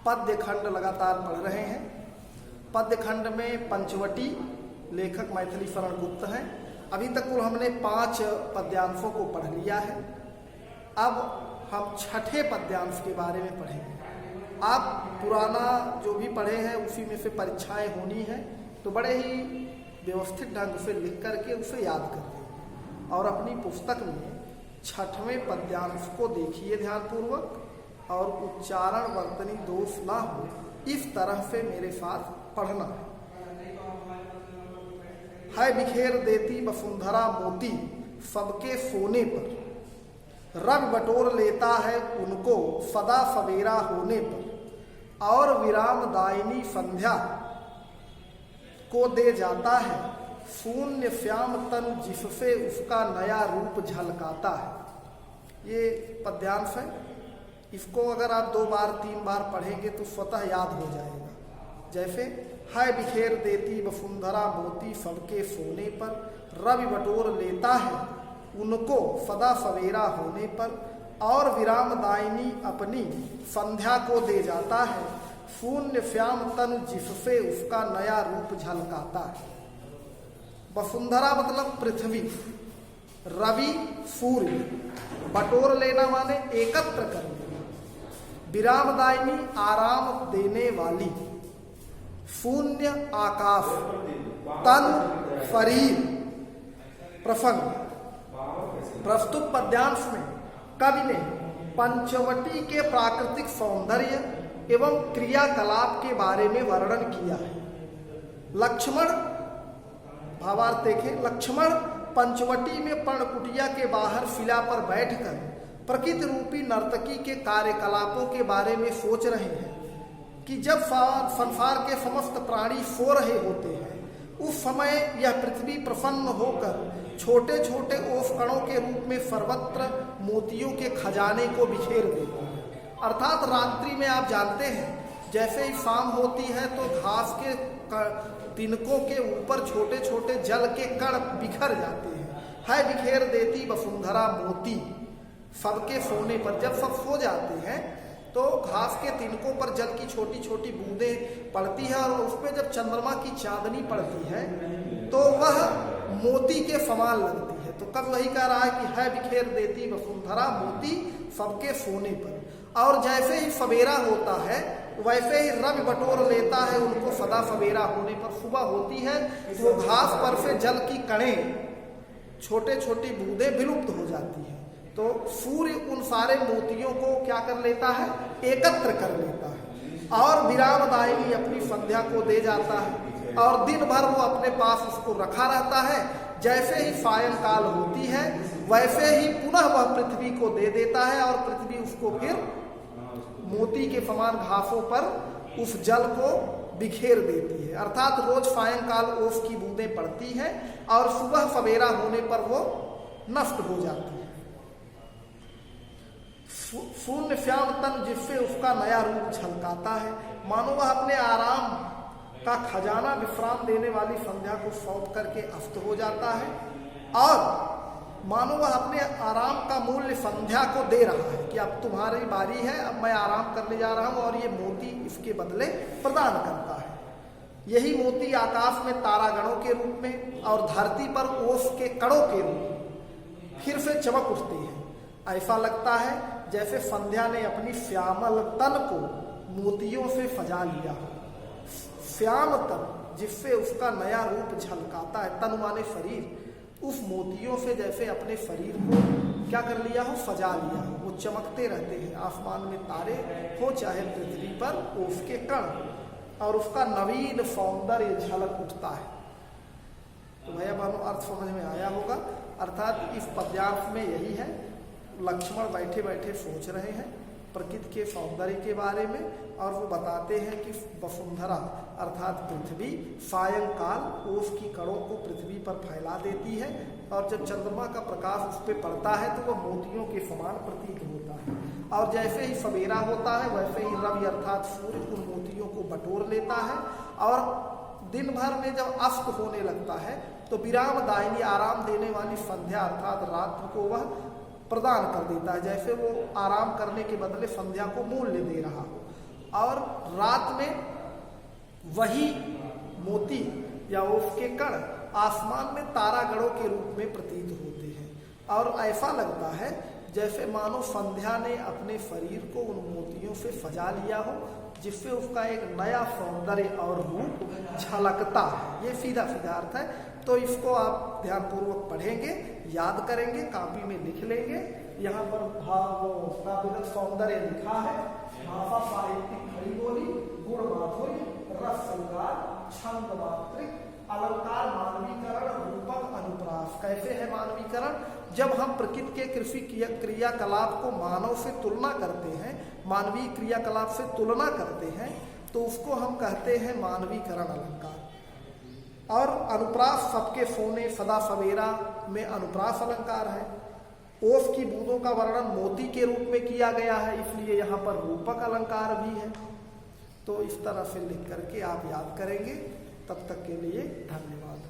पद्य खंड लगातार पढ़ रहे हैं। पद्य खंड में पंचवटी लेखक मैथिली शरण गुप्त हैं। अभी तक कुल हमने 5 पद्यांशों को पढ़ लिया है। अब हम छठे पद्यांश के बारे में पढ़ेंगे। आप पुराना जो भी पढ़े हैं उसी में से परीक्षाएं होनी है, तो बड़े ही व्यवस्थित ढंग से लिख करके उसे याद करते और अपनी पुस्तक में छठवें पद्यांश को देखिए ध्यानपूर्वक और उच्चारण वर्तनी दोष ना हो इस तरह से मेरे साथ पढ़ना है। बिखेर देती वसुंधरा मोती सबके सोने पर, रंग बटोर लेता है उनको सदा सवेरा होने पर, और विराम दायिनी संध्या को दे जाता है शून्य श्याम तन जिससे उसका नया रूप झलकाता है। ये पद्यांश है। इसको अगर आप 2 बार 3 बार पढ़ेंगे तो स्वतः याद हो जाएगा। जैसे है बिखेर देती वसुंधरा मोती सबके सोने पर, रवि बटोर लेता है उनको सदा सवेरा होने पर, और विराम दायिनी अपनी संध्या को दे जाता है शून्य श्याम तन जिससे उसका नया रूप झलकाता है। वसुंधरा मतलब पृथ्वी, रवि सूर्य, बटोर लेना माने एकत्र कर लेना, विराम दायिनी आराम देने वाली, शून्य आकाश, तन शरीर प्रसंग। प्रस्तुत पद्यांश में कवि ने पंचवटी के प्राकृतिक सौंदर्य एवं क्रियाकलाप के बारे में वर्णन किया है। लक्ष्मण, भावार्थ देखें, लक्ष्मण पंचवटी में पर्णकुटिया के बाहर शिला पर बैठकर प्रकृति रूपी नर्तकी के कार्यकलापों के बारे में सोच रहे हैं कि जब संसार के समस्त प्राणी सो रहे होते हैं उस समय यह पृथ्वी प्रसन्न होकर छोटे छोटे ओस कणों के रूप में सर्वत्र मोतियों के खजाने को बिखेर देती है। अर्थात रात्रि में आप जानते हैं जैसे ही शाम होती है तो घास के तिनकों के ऊपर छोटे छोटे जल के कण बिखर जाते हैं। है बिखेर देती वसुंधरा मोती सबके सोने पर। जब सब सो जाते हैं तो घास के तिनकों पर जल की छोटी छोटी बूंदें पड़ती है और उस पर जब चंद्रमा की चांदनी पड़ती है तो वह मोती के समान लगती है। तो कब वही कह रहा है कि है बिखेर देती वसुंधरा मोती सबके सोने पर। और जैसे ही सवेरा होता है वैसे ही रवि बटोर लेता है उनको सदा सवेरा होने पर। सुबह होती है तो वो घास पर से जल की कणें छोटे छोटी बूंदें विलुप्त हो जाती है, तो सूर्य उन सारे मोतियों को क्या कर लेता है, एकत्र कर लेता है, और विराम दायिनी अपनी संध्या को दे जाता है और दिन भर वो अपने पास उसको रखा रहता है। जैसे ही सायंकाल होती है वैसे ही पुनः वह पृथ्वी को दे देता है और पृथ्वी उसको फिर मोती के समान घासों पर उस जल को बिखेर देती है। अर्थात रोज सायंकाल ओस की बूंदें पड़ती हैं और सुबह सवेरा होने पर वो नष्ट हो जाती है। शून्य श्याम तन जिससे उसका नया रूप झलकाता है। मानो वह अपने आराम का खजाना विश्राम देने वाली संध्या को सौंप करके अस्त हो जाता है और मानो वह अपने आराम का मूल्य संध्या को दे रहा है कि अब तुम्हारी बारी है, अब मैं आराम करने जा रहा हूं, और ये मोती इसके बदले प्रदान करता है। यही मोती आकाश में तारागणों के रूप में और धरती पर ओस के कणों के रूप में फिर से चमक उठते हैं। ऐसा लगता है जैसे संध्या ने अपनी श्यामल तन को मोतियों से सजा लिया हो। श्याम तन जिससे उसका नया रूप झलकाता है, तन माने शरीर, उस मोतियों से जैसे अपने शरीर को क्या कर लिया हो, सजा लिया हो। वो चमकते रहते हैं, आसमान में तारे हो चाहे पृथ्वी पर ओस के कण, और उसका नवीन सौंदर्य झलक उठता है। तो भैया मानो अर्थ समझ में आया होगा। अर्थात इस पद्यांश में यही है, लक्ष्मण बैठे बैठे सोच रहे हैं प्रकृति के सौंदर्य के बारे में, और वो बताते हैं कि वसुंधरा अर्थात पृथ्वी सायंकाल ओस की कणों को पृथ्वी पर फैला देती है, और जब चंद्रमा का प्रकाश उस पर पड़ता है तो वह मोतियों के समान प्रतीत होता है। और जैसे ही सवेरा होता है वैसे ही रवि अर्थात सूर्य उन मोतियों को बटोर लेता है, और दिन भर में जब अस्त होने लगता है तो विराम दायिनी आराम देने वाली संध्या अर्थात रात्रि को वह प्रदान कर देता है, जैसे वो आराम करने के बदले संध्या को मूल्य दे रहा हो। और रात में वही मोती या उसके कण आसमान में तारागणों के रूप में प्रतीत होते हैं और ऐसा लगता है जैसे मानो संध्या ने अपने शरीर को उन मोतियों से सजा लिया हो, जिससे उसका एक नया सौंदर्य और रूप झलकता है। ये सीधा सीधा अर्थ है। तो इसको आप ध्यानपूर्वक पढ़ेंगे, याद करेंगे, कापी में लिख लेंगे। यहाँ पर काव्यगत सौंदर्य लिखा है, भाषा साहित्यिक खड़ी बोली, गुण माधुर्य, रस श्रृंगार, छंद मात्रिक, अलंकार मानवीकरण, रूपक अनुप्रास। कैसे है मानवीकरण? जब हम प्रकृति के कृषि क्रियाकलाप को मानव से तुलना करते हैं, मानवीय क्रियाकलाप से तुलना करते हैं, तो उसको हम कहते हैं मानवीकरण अलंकार। और अनुप्रास सबके सोने सदा सवेरा में अनुप्रास अलंकार है। ओस की बूंदों का वर्णन मोती के रूप में किया गया है, इसलिए यहाँ पर रूपक अलंकार भी है। तो इस तरह से लिख करके आप याद करेंगे। तब तक के लिए धन्यवाद।